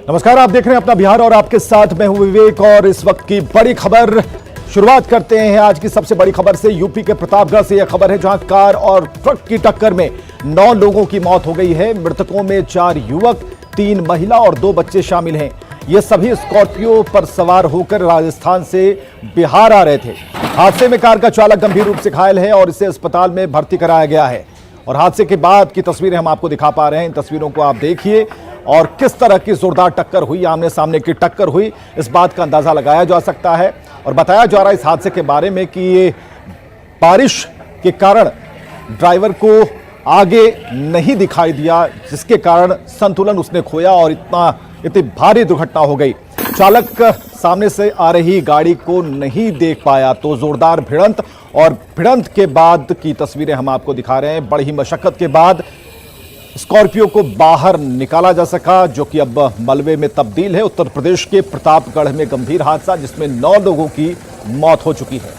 नमस्कार, आप देख रहे हैं अपना बिहार और आपके साथ मैं हूं विवेक। और इस वक्त की बड़ी खबर शुरुआत करते हैं आज की सबसे बड़ी खबर से। यूपी के प्रतापगढ़ से यह खबर है जहां कार और ट्रक की टक्कर में 9 लोगों की मौत हो गई है। मृतकों में 4 युवक, 3 महिला और 2 बच्चे शामिल हैं। ये सभी स्कॉर्पियो पर सवार होकर राजस्थान से बिहार आ रहे थे। हादसे में कार का चालक गंभीर रूप से घायल है और इसे अस्पताल में भर्ती कराया गया है। और हादसे के बाद की तस्वीरें हम आपको दिखा पा रहे हैं। इन तस्वीरों को आप देखिए और किस तरह की जोरदार टक्कर हुई, आमने सामने की टक्कर हुई, इस बात का अंदाजा लगाया जा सकता है। और बताया जा रहा है इस हादसे के बारे में कि ये बारिश के कारण ड्राइवर को आगे नहीं दिखाई दिया, जिसके कारण संतुलन उसने खोया और इतनी भारी दुर्घटना हो गई। चालक सामने से आ रही गाड़ी को नहीं देख पाया तो जोरदार भिड़ंत, और भिड़ंत के बाद की तस्वीरें हम आपको दिखा रहे हैं। बड़ी ही मशक्कत के बाद स्कॉर्पियो को बाहर निकाला जा सका, जो कि अब मलबे में तब्दील है। उत्तर प्रदेश के प्रतापगढ़ में गंभीर हादसा जिसमें 9 लोगों की मौत हो चुकी है।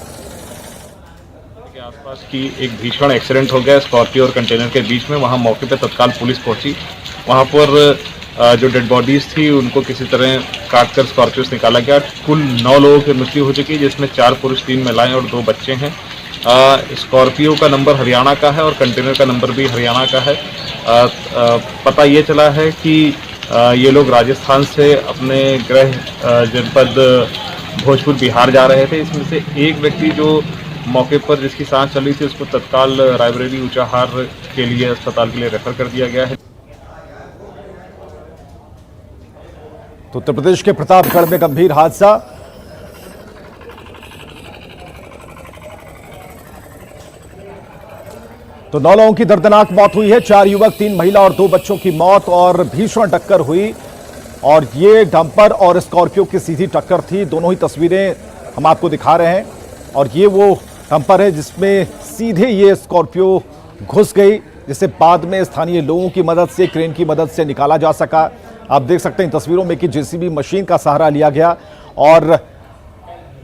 के आसपास की एक भीषण एक्सीडेंट हो गया स्कॉर्पियो और कंटेनर के बीच में। वहां मौके पर तत्काल पुलिस पहुंची। वहां पर जो डेड बॉडीज थी उनको किसी तरह काटकर स्कॉर्पियो से निकाला गया। कुल 9 लोगों की मृत्यु हो चुकी है, जिसमें 4 पुरुष, 3 महिलाएं और 2 बच्चे हैं। स्कॉर्पियो का नंबर हरियाणा का है और कंटेनर का नंबर भी हरियाणा का है। पता ये चला है कि ये लोग राजस्थान से अपने गृह जनपद भोजपुर बिहार जा रहे थे। इसमें से एक व्यक्ति जो मौके पर जिसकी सांस चली थी उसको तत्काल रायबरेली ऊंचाहार के लिए अस्पताल के लिए रेफर कर दिया गया है। तो उत्तर प्रदेश के प्रतापगढ़ में गंभीर हादसा। तो 9 लोगों की दर्दनाक मौत हुई है। 4 युवक, 3 महिला और 2 बच्चों की मौत और भीषण टक्कर हुई। और ये डंपर और स्कॉर्पियो की सीधी टक्कर थी। दोनों ही तस्वीरें हम आपको दिखा रहे हैं। और ये वो डंपर है जिसमें सीधे ये स्कॉर्पियो घुस गई, जिसे बाद में स्थानीय लोगों की मदद से, क्रेन की मदद से निकाला जा सका। आप देख सकते हैं इन तस्वीरों में कि जेसीबी मशीन का सहारा लिया गया और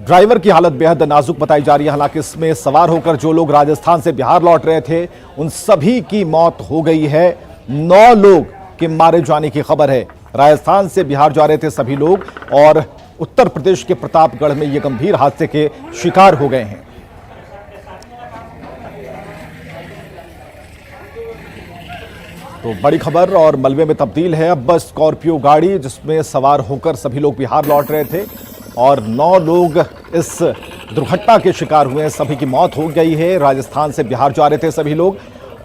ड्राइवर की हालत बेहद नाजुक बताई जा रही है। हालांकि इसमें सवार होकर जो लोग राजस्थान से बिहार लौट रहे थे उन सभी की मौत हो गई है। 9 लोग के मारे जाने की खबर है। राजस्थान से बिहार जा रहे थे सभी लोग और उत्तर प्रदेश के प्रतापगढ़ में ये गंभीर हादसे के शिकार हो गए हैं। तो बड़ी खबर और मलबे में तब्दील है अब स्कॉर्पियो गाड़ी, जिसमें सवार होकर सभी लोग बिहार लौट रहे थे और 9 लोग इस दुर्घटना के शिकार हुए हैं। सभी की मौत हो गई है। राजस्थान से बिहार जा रहे थे सभी लोग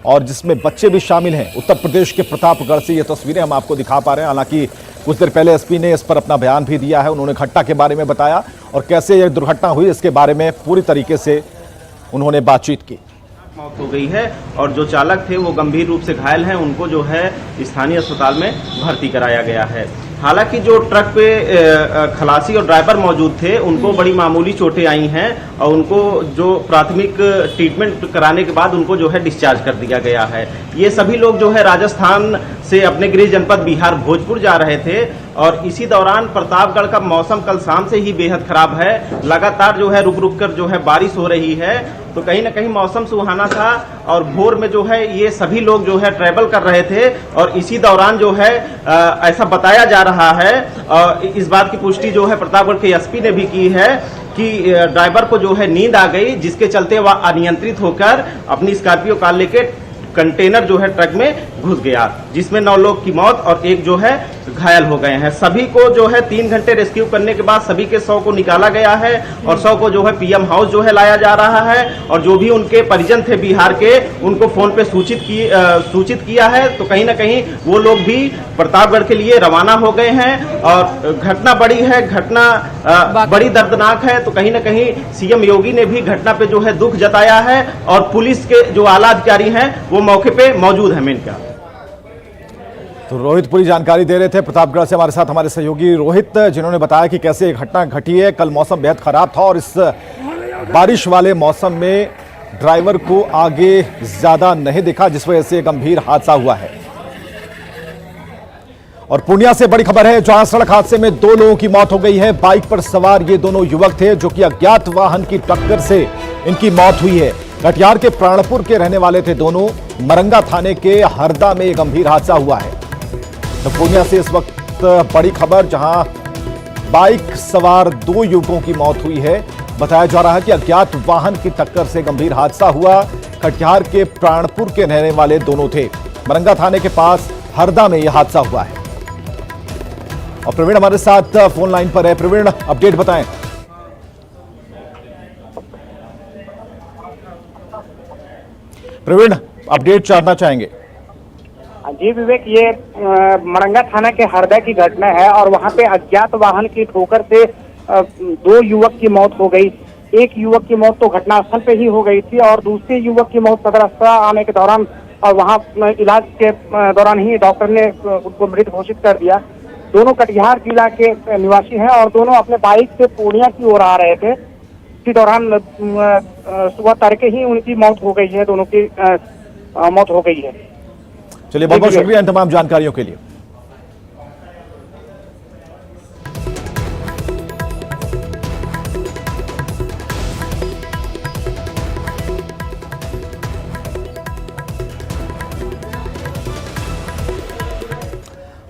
और जिसमें बच्चे भी शामिल हैं। उत्तर प्रदेश के प्रतापगढ़ से ये तस्वीरें हम आपको दिखा पा रहे हैं। हालांकि कुछ देर पहले एसपी ने इस पर अपना बयान भी दिया है। उन्होंने घटना के बारे में बताया और कैसे यह दुर्घटना हुई इसके बारे में पूरी तरीके से उन्होंने बातचीत की। मौत हो गई है और जो चालक थे वो गंभीर रूप से घायल हैं। उनको जो है स्थानीय अस्पताल में भर्ती कराया गया है। हालांकि जो ट्रक पे खलासी और ड्राइवर मौजूद थे उनको बड़ी मामूली चोटें आई हैं और उनको जो प्राथमिक ट्रीटमेंट कराने के बाद उनको जो है डिस्चार्ज कर दिया गया है। ये सभी लोग जो है राजस्थान से अपने गृह जनपद बिहार भोजपुर जा रहे थे और इसी दौरान प्रतापगढ़ का मौसम कल शाम से ही बेहद खराब है। लगातार जो है रुक रुक कर जो है बारिश हो रही है, तो कहीं ना कहीं मौसम सुहाना था और भोर में जो है ये सभी लोग जो है ट्रैवल कर रहे थे और इसी दौरान जो है ऐसा बताया जा रहा है और इस बात की पुष्टि जो है प्रतापगढ़ के एसपी ने भी की है कि ड्राइवर को जो है नींद आ गई, जिसके चलते वह अनियंत्रित होकर अपनी स्कॉर्पियो कार लेके कंटेनर जो है ट्रक में घुस गया, जिसमें 9 लोग की मौत और एक जो है घायल हो गए हैं। सभी को जो है 3 घंटे रेस्क्यू करने के बाद सभी के 100 को निकाला गया है और 100 को जो है पीएम हाउस जो है लाया जा रहा है। और जो भी उनके परिजन थे बिहार के, उनको फोन पे सूचित किया है। तो कहीं ना कहीं वो लोग भी प्रतापगढ़ के लिए रवाना हो गए हैं और घटना बड़ी है, घटना बड़ी दर्दनाक है। तो कहीं ना कहीं सीएम योगी ने भी घटना पे जो है दुख जताया है और पुलिस के जो आला अधिकारी हैं वो मौके पे मौजूद है। मेन का तो रोहित पूरी जानकारी दे रहे थे प्रतापगढ़ से हमारे साथ हमारे सहयोगी रोहित, जिन्होंने बताया कि कैसे घटना घटी है। कल मौसम बेहद खराब था और इस बारिश वाले मौसम में ड्राइवर को आगे ज्यादा नहीं दिखा, जिस वजह से गंभीर हादसा हुआ है। और पूर्णिया से बड़ी खबर है जहां सड़क हादसे में 2 लोगों की मौत हो गई है। बाइक पर सवार ये दोनों युवक थे जो कि अज्ञात वाहन की टक्कर से इनकी मौत हुई है। कटिहार के प्राणपुर के रहने वाले थे दोनों। मरंगा थाने के हरदा में गंभीर हादसा हुआ है। तो पूर्णिया से इस वक्त वक्त बड़ी खबर, जहां बाइक सवार 2 युवकों की मौत हुई है। बताया जा रहा है कि अज्ञात वाहन की टक्कर से गंभीर हादसा हुआ। कटिहार के प्राणपुर के रहने वाले दोनों थे। मरंगा थाने के पास हरदा में यह हादसा हुआ है। और प्रवीण हमारे साथ फोन लाइन पर है। प्रवीण, अपडेट बताएं। प्रवीण, अपडेट जानना चाहेंगे। जी विवेक, ये मरंगा थाना के हरदा की घटना है और वहां पे अज्ञात वाहन की ठोकर से 2 युवक की मौत हो गई। एक युवक की मौत तो घटनास्थल पे ही हो गई थी और दूसरे युवक की मौत सदर अस्पताल आने के दौरान और वहां इलाज के दौरान ही डॉक्टर ने उनको मृत घोषित कर दिया। दोनों कटिहार जिला के निवासी हैं और दोनों अपने बाइक से पूर्णिया की ओर आ रहे थे। इसी दौरान सुबह तड़के ही उनकी मौत हो गई है। दोनों की मौत हो गई है। चलिए, बहुत बहुत शुक्रिया इन तमाम जानकारियों के लिए।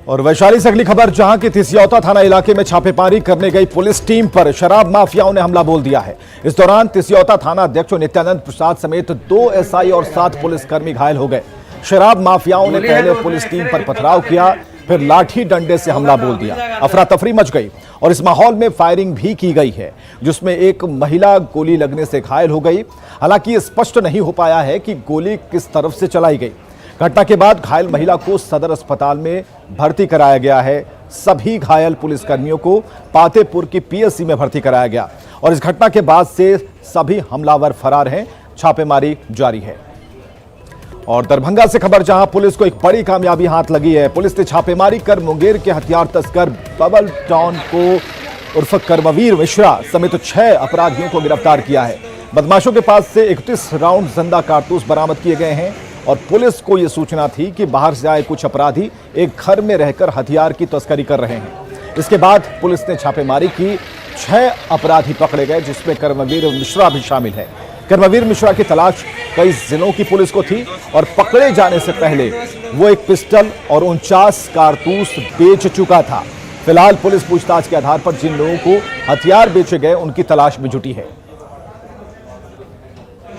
और वैशाली से अगली खबर, जहां की तिसियौता थाना इलाके में छापेमारी करने गई पुलिस टीम पर शराब माफियाओं ने हमला बोल दिया है। इस दौरान तिसियौता थाना अध्यक्ष नित्यानंद प्रसाद समेत 2 एसआई और 7 पुलिसकर्मी घायल हो गए। शराब माफियाओं ने पहले पुलिस टीम पर पथराव किया, फिर लाठी डंडे से हमला बोल दिया। अफरा तफरी मच गई और इस माहौल में फायरिंग भी की गई है, जिसमें एक महिला गोली लगने से घायल हो गई। हालांकि स्पष्ट नहीं हो पाया है कि गोली किस तरफ से चलाई गई। घटना के बाद घायल महिला को सदर अस्पताल में भर्ती कराया गया है। सभी घायल पुलिसकर्मियों को पातेपुर की पीएससी में भर्ती कराया गया और इस घटना के बाद से सभी हमलावर फरार हैं। छापेमारी जारी है। और दरभंगा से खबर, जहां पुलिस को एक बड़ी कामयाबी हाथ लगी है। पुलिस ने छापेमारी कर मुंगेर के हथियार तस्कर बबल टॉन को उर्फ कर्मवीर मिश्रा समेत 6 अपराधियों को गिरफ्तार किया है। बदमाशों के पास से 31 राउंड जिंदा कारतूस बरामद किए गए हैं और पुलिस को यह सूचना थी कि बाहर से आए कुछ अपराधी एक घर में रहकर हथियार की तस्करी कर रहे हैं। इसके बाद पुलिस ने छापेमारी की। 6 अपराधी पकड़े गए, जिसमें कर्मवीर मिश्रा भी शामिल है। कर्मवीर मिश्रा की तलाश कई जिलों की पुलिस को थी और पकड़े जाने से पहले वो एक पिस्टल और 49 कारतूस बेच चुका था। फिलहाल पुलिस पूछताछ के आधार पर जिन लोगों को हथियार बेचे गए उनकी तलाश में जुटी है।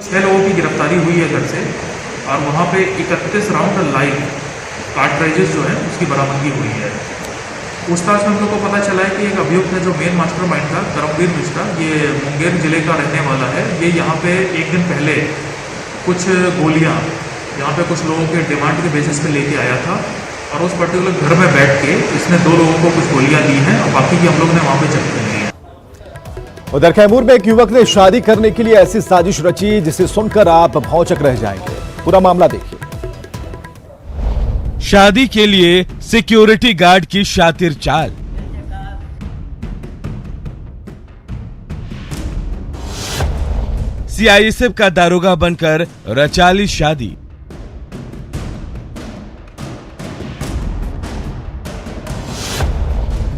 6 लोगों की गिरफ्तारी हुई है घर से और वहाँ पे 31 राउंड लाइव कार्ट्रिजेस जो है उसकी बरामदगी हुई है। पूछताछ में हम लोग को पता चला है कि एक अभियुक्त है जो मेन मास्टरमाइंड था, कर्मवीर मिश्रा, ये मुंगेर जिले का रहने वाला है। ये यहाँ पे एक दिन पहले कुछ गोलियाँ यहाँ पे कुछ लोगों के डिमांड के बेसिस पे लेके आया था और उस पर्टिकुलर घर में बैठ के इसने 2 लोगों को कुछ गोलियाँ दी हैं और बाकी की हम लोग ने वहाँ पे जब्त कर ली है। उधर कैमूर में एक युवक ने शादी करने के लिए ऐसी साजिश रची जिसे सुनकर आप भौचक रह जाएंगे। पूरा मामला देखिए। शादी के लिए सिक्योरिटी गार्ड की शातिर चाल। सीआईएसएफ का दारोगा बनकर रचाली शादी।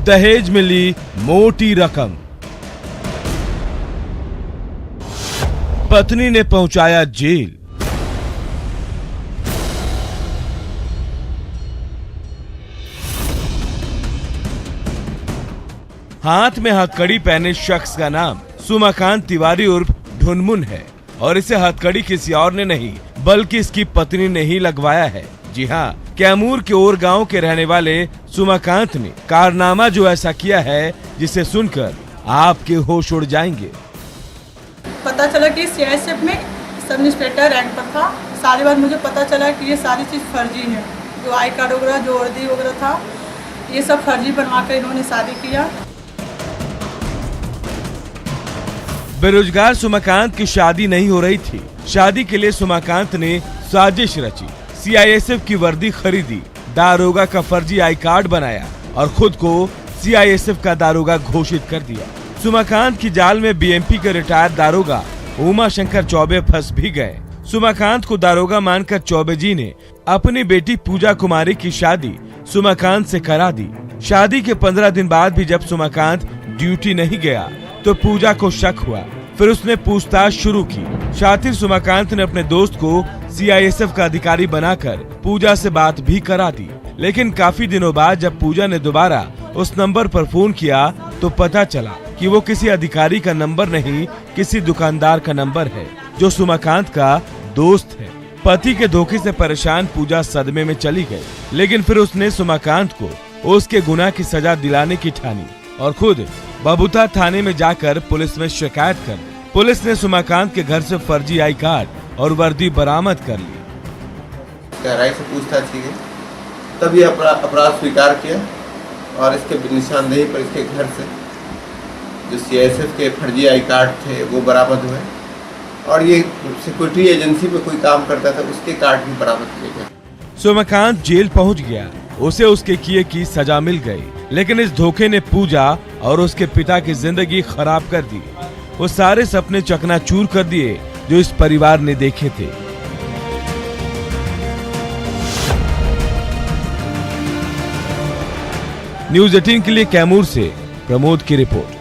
दहेज मिली मोटी रकम। पत्नी ने पहुंचाया जेल। हाथ में हथकड़ी पहने शख्स का नाम सुमाकांत तिवारी उर्फ ढुनमुन है और इसे हथकड़ी किसी और ने नहीं बल्कि इसकी पत्नी ने ही लगवाया है। जी हाँ, कैमूर के ओर गांव के रहने वाले सुमाकांत ने कारनामा जो ऐसा किया है जिसे सुनकर आपके होश उड़ जाएंगे। पता चला कि सीआईएसएफ में सब इंस्पेक्टर रैंक पर था। सारी बार मुझे पता चला कि ये सारी चीज़ फर्जी है। जो आई कार्ड वगैरह, जो वर्दी वगैरह था, ये सब फर्जी बनवा कर इन्होंने शादी किया। बेरोजगार सुमाकांत की शादी नहीं हो रही थी। शादी के लिए सुमाकांत ने साजिश रची, सीआईएसएफ की वर्दी खरीदी, दारोगा का फर्जी आई कार्ड बनाया और खुद को सीआईएसएफ का दारोगा घोषित कर दिया। सुमाकांत की जाल में बीएमपी के रिटायर्ड दारोगा उमा शंकर चौबे फंस भी गए। सुमाकांत को दारोगा मानकर चौबे जी ने अपनी बेटी पूजा कुमारी की शादी सुमाकांत से करा दी। शादी के 15 दिन बाद भी जब सुमाकांत ड्यूटी नहीं गया तो पूजा को शक हुआ। फिर उसने पूछताछ शुरू की। शातिर सुमाकांत ने अपने दोस्त को सीआईएसएफ का अधिकारी बनाकर पूजा से बात भी करा दी, लेकिन काफी दिनों बाद जब पूजा ने दोबारा उस नंबर पर फोन किया तो पता चला कि वो किसी अधिकारी का नंबर नहीं, किसी दुकानदार का नंबर है जो सुमाकांत का दोस्त है। पति के धोखे से परेशान पूजा सदमे में चली गई, लेकिन फिर उसने सुमाकांत को उसके गुनाह की सजा दिलाने की ठानी और खुद बबूता थाने में जाकर पुलिस में शिकायत कर दी। पुलिस ने सुमाकांत के घर से फर्जी आई कार्ड और वर्दी बरामद कर ली। गहराई से पूछताछ की गई, तब ये अपराध स्वीकार किया और इसके निशानदेही पर इसके घर से जो CISF के फर्जी आई कार्ड थे वो बरामद हुए और ये सिक्योरिटी एजेंसी पे कोई काम करता था उसके कार्ड भी बरामद किए गए। सुमाकांत जेल पहुंच गया, उसे उसके किए की सजा मिल गई, लेकिन इस धोखे ने पूजा और उसके पिता की जिंदगी खराब कर दी। वो सारे सपने चकनाचूर कर दिए जो इस परिवार ने देखे थे। न्यूज़ 18 के लिए कैमूर से प्रमोद की रिपोर्ट।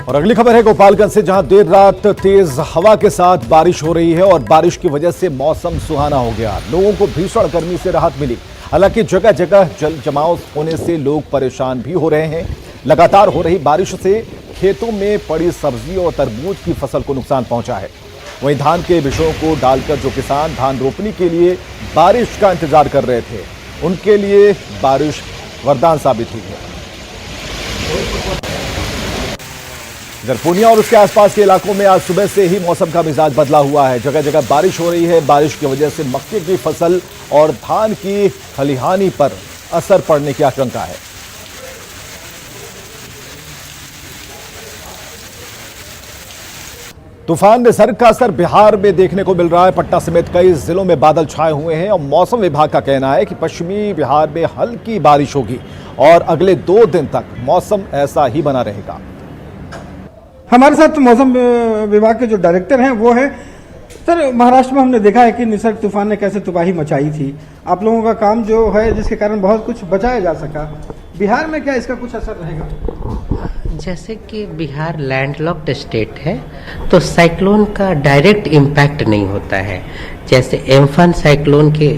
और अगली खबर है गोपालगंज से, जहां देर रात तेज हवा के साथ बारिश हो रही है और बारिश की वजह से मौसम सुहाना हो गया। लोगों को भीषण गर्मी से राहत मिली। हालांकि जगह जगह जल जमाव होने से लोग परेशान भी हो रहे हैं। लगातार हो रही बारिश से खेतों में पड़ी सब्जी और तरबूज की फसल को नुकसान पहुंचा है। वहीं धान के बिचड़ों को डालकर जो किसान धान रोपनी के लिए बारिश का इंतजार कर रहे थे, उनके लिए बारिश वरदान साबित हुई है। इधर पूर्णिया और उसके आसपास के इलाकों में आज सुबह से ही मौसम का मिजाज बदला हुआ है। जगह जगह बारिश हो रही है। बारिश की वजह से मक्के की फसल और धान की खलिहानी पर असर पड़ने की आशंका है। तूफान निसर्ग का असर बिहार में देखने को मिल रहा है। पटना समेत कई जिलों में बादल छाए हुए हैं और मौसम विभाग का कहना है कि पश्चिमी बिहार में हल्की बारिश होगी और अगले 2 दिन तक मौसम ऐसा ही बना रहेगा। हमारे साथ मौसम विभाग के जो डायरेक्टर हैं वो है सर। महाराष्ट्र में हमने देखा है कि निसर्ग तूफान ने कैसे तबाही मचाई थी। आप लोगों का काम जो है जिसके कारण बहुत कुछ बचाया जा सका, बिहार में क्या इसका कुछ असर रहेगा? जैसे कि बिहार लैंडलॉक्ड स्टेट है तो साइक्लोन का डायरेक्ट इम्पैक्ट नहीं होता है। जैसे एम्फन साइक्लोन के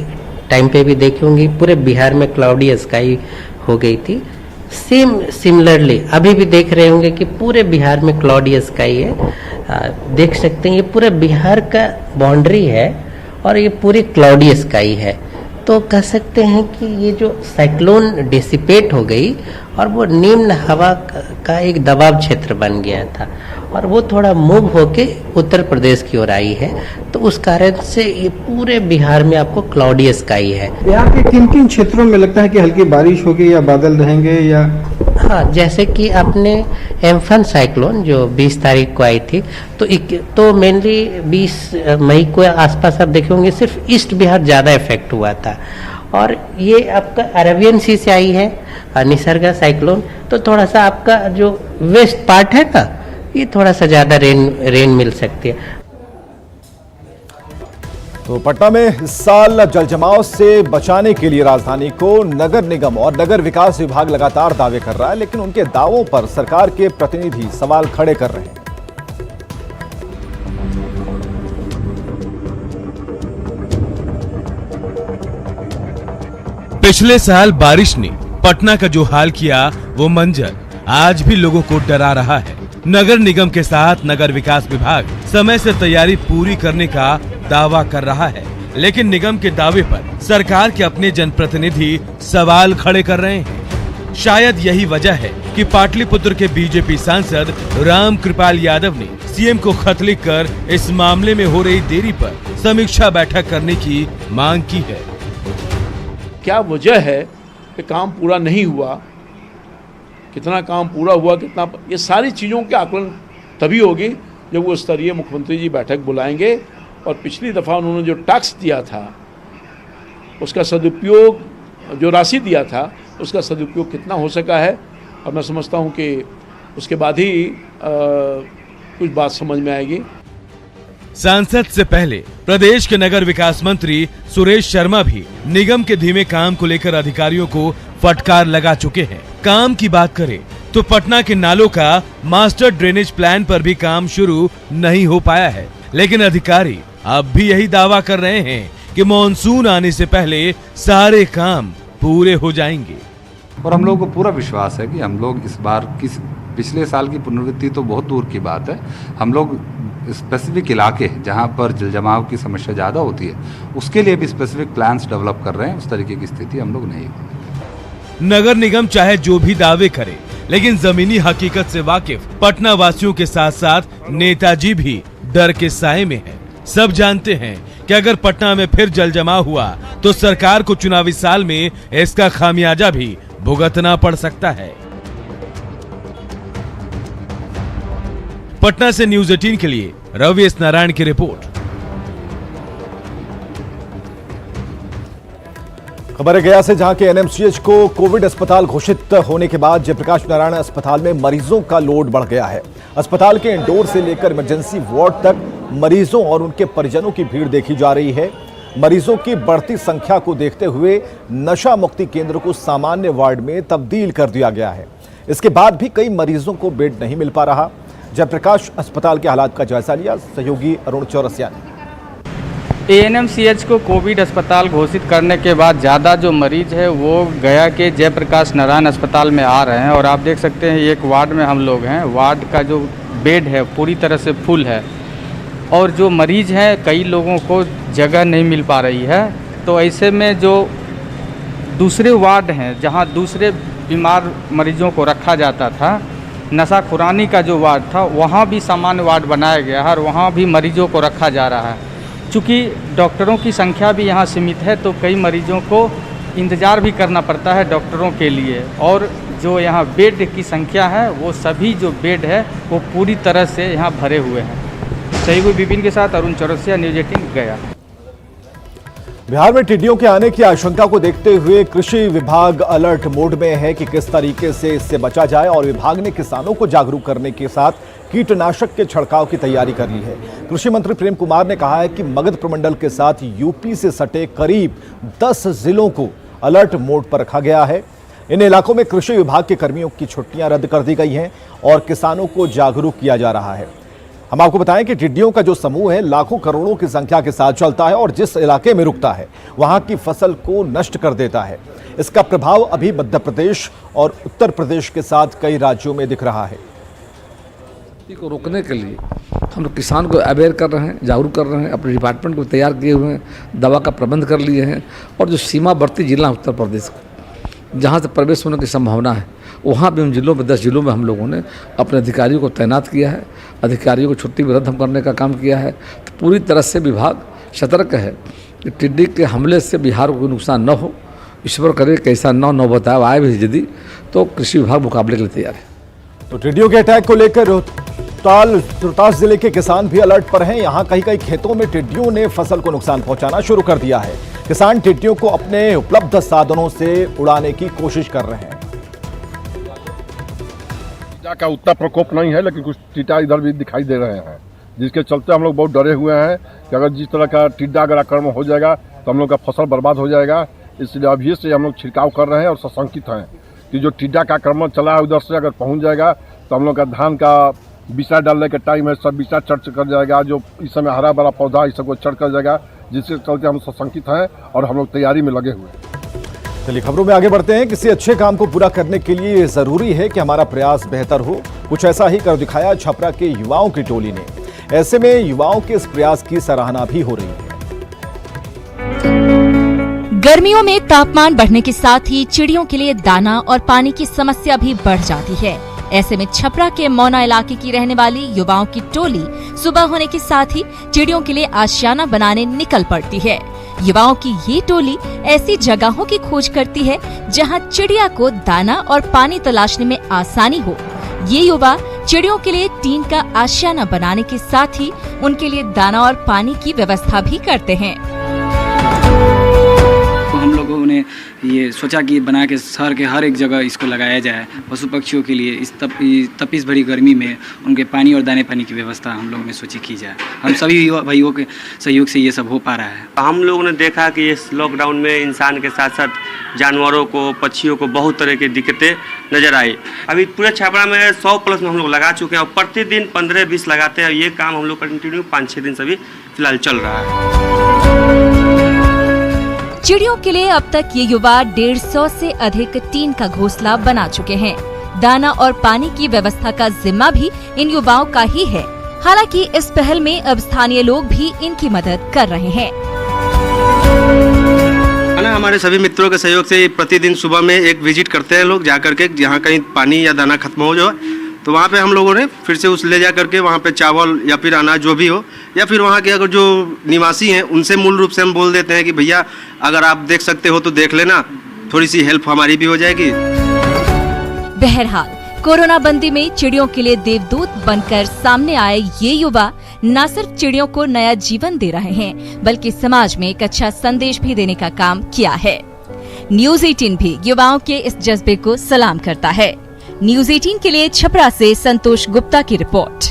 टाइम पे भी देखे होंगे पूरे बिहार में क्लाउडी स्काई हो गई थी। सिमिलरली अभी भी देख रहे होंगे कि पूरे बिहार में क्लाउडी स्काई है। देख सकते हैं ये पूरे बिहार का बाउंड्री है और ये पूरी क्लाउडी स्काई है। तो कह सकते हैं कि ये जो साइक्लोन डिसिपेट हो गई और वो निम्न हवा का एक दबाव क्षेत्र बन गया था और वो थोड़ा मूव होके उत्तर प्रदेश की ओर आई है। तो उस कारण से ये पूरे बिहार में आपको क्लाउडी स्काई है। बिहार के किन किन क्षेत्रों में लगता है कि हल्की बारिश होगी या बादल रहेंगे या? हाँ, जैसे कि आपने एम्फन साइक्लोन जो 20 तारीख को आई थी तो मेनली 20 मई को आसपास आप देखे होंगे सिर्फ ईस्ट बिहार ज़्यादा इफेक्ट हुआ था। और ये आपका अरेबियन सी से आई है निसर्गा साइक्लोन, तो थोड़ा सा आपका जो वेस्ट पार्ट है ना, ये थोड़ा सा ज़्यादा रेन मिल सकती है। तो पटना में इस साल जलजमाव से बचाने के लिए राजधानी को नगर निगम और नगर विकास विभाग लगातार दावे कर रहा है, लेकिन उनके दावों पर सरकार के प्रतिनिधि सवाल खड़े कर रहे हैं। पिछले साल बारिश ने पटना का जो हाल किया वो मंजर आज भी लोगों को डरा रहा है। नगर निगम के साथ नगर विकास विभाग समय से तैयारी पूरी करने का दावा कर रहा है, लेकिन निगम के दावे पर सरकार के अपने जनप्रतिनिधि सवाल खड़े कर रहे हैं। शायद यही वजह है कि पाटलिपुत्र के बीजेपी सांसद राम कृपाल यादव ने सीएम को खत लिखकर इस मामले में हो रही देरी पर समीक्षा बैठक करने की मांग की है। क्या वजह है कि काम पूरा नहीं हुआ, कितना काम पूरा हुआ, कितना, ये सारी चीज़ों के आकलन तभी होगी जब वो स्तरीय मुख्यमंत्री जी बैठक बुलाएंगे और पिछली दफ़ा उन्होंने जो टैक्स दिया था उसका सदुपयोग, जो राशि दिया था उसका सदुपयोग कितना हो सका है, और मैं समझता हूँ कि उसके बाद ही कुछ बात समझ में आएगी। सांसद से पहले प्रदेश के नगर विकास मंत्री सुरेश शर्मा भी निगम के धीमे काम को लेकर अधिकारियों को फटकार लगा चुके हैं। काम की बात करें तो पटना के नालों का मास्टर ड्रेनेज प्लान पर भी काम शुरू नहीं हो पाया है, लेकिन अधिकारी अब भी यही दावा कर रहे हैं कि मॉनसून आने से पहले सारे काम पूरे हो जाएंगे। और हम लोगों को पूरा विश्वास है कि हम लोग इस बार पिछले साल की पुनरावृत्ति तो बहुत दूर की बात है, हम लोग स्पेसिफिक इलाके जहां पर जल जमाव की समस्या ज़्यादा होती है उसके लिए भी स्पेसिफिक प्लान्स डेवलप कर रहे हैं। उस तरीके की स्थिति हम लोग नहीं होगी। नगर निगम चाहे जो भी दावे करे, लेकिन जमीनी हकीकत से वाकिफ पटना वासियों के साथ साथ नेताजी भी डर के साए में हैं। सब जानते हैं कि अगर पटना में फिर जल जमाव हुआ तो सरकार को चुनावी साल में इसका खामियाजा भी भुगतना पड़ सकता है। पटना से न्यूज 18 के लिए रवि एस नारायण की रिपोर्ट। खबर है गया से, जहां के एनएमसीएच को कोविड अस्पताल घोषित होने के बाद जयप्रकाश नारायण अस्पताल में मरीजों का लोड बढ़ गया है। अस्पताल के इंडोर से लेकर इमरजेंसी वार्ड तक मरीजों और उनके परिजनों की भीड़ देखी जा रही है। मरीजों की बढ़ती संख्या को देखते हुए नशा मुक्ति केंद्र को सामान्य वार्ड में तब्दील कर दिया गया है। इसके बाद भी कई मरीजों को बेड नहीं मिल पा रहा। जयप्रकाश अस्पताल के हालात का जायजा लिया सहयोगी अरुण चौरसिया ने। एएनएमसीएच को कोविड अस्पताल घोषित करने के बाद ज़्यादा जो मरीज है वो गया के जयप्रकाश नारायण अस्पताल में आ रहे हैं। और आप देख सकते हैं एक वार्ड में हम लोग हैं, वार्ड का जो बेड है पूरी तरह से फुल है और जो मरीज हैं कई लोगों को जगह नहीं मिल पा रही है। तो ऐसे में जो दूसरे वार्ड हैं जहां दूसरे बीमार मरीजों को रखा जाता था, नशा खुरानी का जो वार्ड था वहां भी सामान्य वार्ड बनाया गया है और वहां भी मरीजों को रखा जा रहा है। चूँकि डॉक्टरों की संख्या भी यहाँ सीमित है तो कई मरीजों को इंतज़ार भी करना पड़ता है डॉक्टरों के लिए। और जो यहाँ बेड की संख्या है वो सभी जो बेड है वो पूरी तरह से यहाँ भरे हुए हैं। सहयोगी विपिन के साथ अरुण चौरसिया, न्यूज 18 गया। बिहार में टिड्डियों के आने की आशंका को देखते हुए कृषि विभाग अलर्ट मोड में है कि किस तरीके से इससे बचा जाए और विभाग ने किसानों को जागरूक करने के साथ कीटनाशक के छिड़काव की तैयारी कर ली है। कृषि मंत्री प्रेम कुमार ने कहा है कि मगध प्रमंडल के साथ यूपी से सटे करीब 10 जिलों को अलर्ट मोड पर रखा गया है। इन इलाकों में कृषि विभाग के कर्मियों की छुट्टियां रद्द कर दी गई हैं और किसानों को जागरूक किया जा रहा है। हम आपको बताएं कि टिड्डियों का जो समूह है लाखों करोड़ों की संख्या के साथ चलता है और जिस इलाके में रुकता है वहां की फसल को नष्ट कर देता है। इसका प्रभाव अभी मध्य प्रदेश और उत्तर प्रदेश के साथ कई राज्यों में दिख रहा है। को रोकने के लिए हम लोग किसान को अवेयर कर रहे हैं, जागरूक कर रहे हैं, अपने डिपार्टमेंट को तैयार किए हुए हैं, दवा का प्रबंध कर लिए हैं। और जो सीमावर्ती जिला उत्तर प्रदेश का जहाँ से प्रवेश होने की संभावना है वहाँ भी उन जिलों में 10 जिलों में हम लोगों ने अपने अधिकारियों को तैनात किया है। अधिकारियों को छुट्टी भी रद्द करने का काम किया है। तो पूरी तरह से विभाग सतर्क है कि टिड्डी के हमले से बिहार को कोई नुकसान न हो। ईश्वर करे कैसा न बताए आए भी यदि तो कृषि विभाग मुकाबले के लिए तैयार है। तो टिड्डियों के अटैक को लेकर रोहतास जिले के किसान भी अलर्ट पर हैं। यहाँ कहीं कहीं खेतों में टिड्डियों ने फसल को नुकसान पहुंचाना शुरू कर दिया है। किसान टिड्डियों को अपने उपलब्ध साधनों से उड़ाने की कोशिश कर रहे हैं। टिड्डा का उतना प्रकोप नहीं है लेकिन कुछ टिड्डा इधर भी दिखाई दे रहे हैं, जिसके चलते हम लोग बहुत डरे हुए हैं कि अगर जिस तरह का टिड्डा अगर आक्रमण हो जाएगा तो हम लोग का फसल बर्बाद हो जाएगा। इसलिए अभी से हम लोग छिड़काव कर रहे हैं और सशंकित हैं कि जो टिड्डा का आक्रमण चला है उधर से अगर पहुंच जाएगा तो हम लोग का धान का बिस्सा डालने का टाइम है, सब बिस्सा चढ़ कर जाएगा। जो इस समय हरा भरा पौधा इस सबको चढ़ कर जाएगा, जिसके चलते हम सशंकित हैं और हम लोग तैयारी में लगे हुए हैं। चलिए खबरों में आगे बढ़ते हैं। किसी अच्छे काम को पूरा करने के लिए जरूरी है कि हमारा प्रयास बेहतर हो। कुछ ऐसा ही कर दिखाया छपरा के युवाओं की टोली ने। ऐसे में युवाओं के इस प्रयास की सराहना भी हो रही है। गर्मियों में तापमान बढ़ने के साथ ही चिड़ियों के लिए दाना और पानी की समस्या भी बढ़ जाती है। ऐसे में छपरा के मौना इलाके की रहने वाली युवाओं की टोली सुबह होने के साथ ही चिड़ियों के लिए आशियाना बनाने निकल पड़ती है। युवाओं की ये टोली ऐसी जगहों की खोज करती है जहां चिड़िया को दाना और पानी तलाशने में आसानी हो। ये युवा चिड़ियों के लिए टीन का आशियाना बनाने के साथ ही उनके लिए दाना और पानी की व्यवस्था भी करते हैं। हम लोगों ने ये सोचा कि बना के शहर के हर एक जगह इसको लगाया जाए। पशु पक्षियों के लिए इस तपिश भरी गर्मी में उनके पानी और दाने पानी की व्यवस्था हम लोगों ने सोची की जाए। हम सभी भाइयों के सहयोग से ये सब हो पा रहा है। हम लोगों ने देखा कि इस लॉकडाउन में इंसान के साथ साथ जानवरों को, पक्षियों को बहुत तरह की दिक्कतें नजर आई। अभी पूरे छपरा में 100+ में हम लोग लगा चुके हैं और प्रतिदिन 15-20 लगाते हैं। ये काम हम लोग कंटिन्यू 5-6 दिन से भी फिलहाल चल रहा है। चिड़ियों के लिए अब तक ये युवा 150 से अधिक टीन का घोंसला बना चुके हैं। दाना और पानी की व्यवस्था का जिम्मा भी इन युवाओं का ही है। हालांकि इस पहल में अब स्थानीय लोग भी इनकी मदद कर रहे हैं। हमारे सभी मित्रों के सहयोग से प्रतिदिन सुबह में एक विजिट करते हैं लोग, जाकर के जहाँ कहीं पानी या दाना खत्म हो जो है तो वहाँ पे हम लोगों ने फिर से उस ले जा करके वहाँ पे चावल या फिर अनाज जो भी हो, या फिर वहाँ के अगर जो निवासी हैं उनसे मूल रूप से हम बोल देते हैं कि भैया अगर आप देख सकते हो तो देख लेना, थोड़ी सी हेल्प हमारी भी हो जाएगी। बहरहाल कोरोना बंदी में चिड़ियों के लिए देवदूत बनकर सामने आए ये युवा न सिर्फ चिड़ियों को नया जीवन दे रहे हैं, बल्कि समाज में एक अच्छा संदेश भी देने का काम किया है। न्यूज़ 18 भी युवाओं के इस जज्बे को सलाम करता है। न्यूज़ 18 के लिए छपरा से संतोष गुप्ता की रिपोर्ट।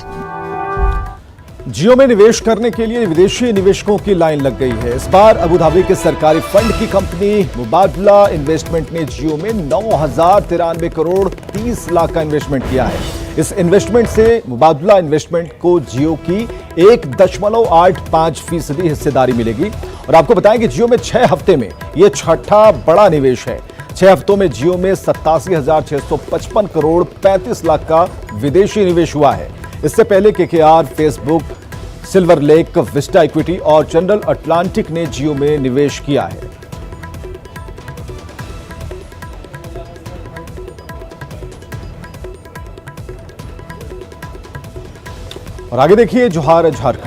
जियो में निवेश करने के लिए विदेशी निवेशकों की लाइन लग गई है। इस बार अबू धाबी के सरकारी फंड की कंपनी मुबादला इन्वेस्टमेंट ने जियो में 9,093 करोड़ 30 लाख का इन्वेस्टमेंट किया है। इस इन्वेस्टमेंट से मुबादला इन्वेस्टमेंट को जियो की 1.85% हिस्सेदारी मिलेगी। और आपको बताएं कि जियो में 6 हफ्ते में यह छठा बड़ा निवेश है। 6 हफ्तों में जियो में 87,655 करोड़ 35 लाख का विदेशी निवेश हुआ है। इससे पहले KKR, Facebook, silver lake, Vista equity और जनरल अटलांटिक ने जियो में निवेश किया है। और आगे देखिए जोहार झारखंड।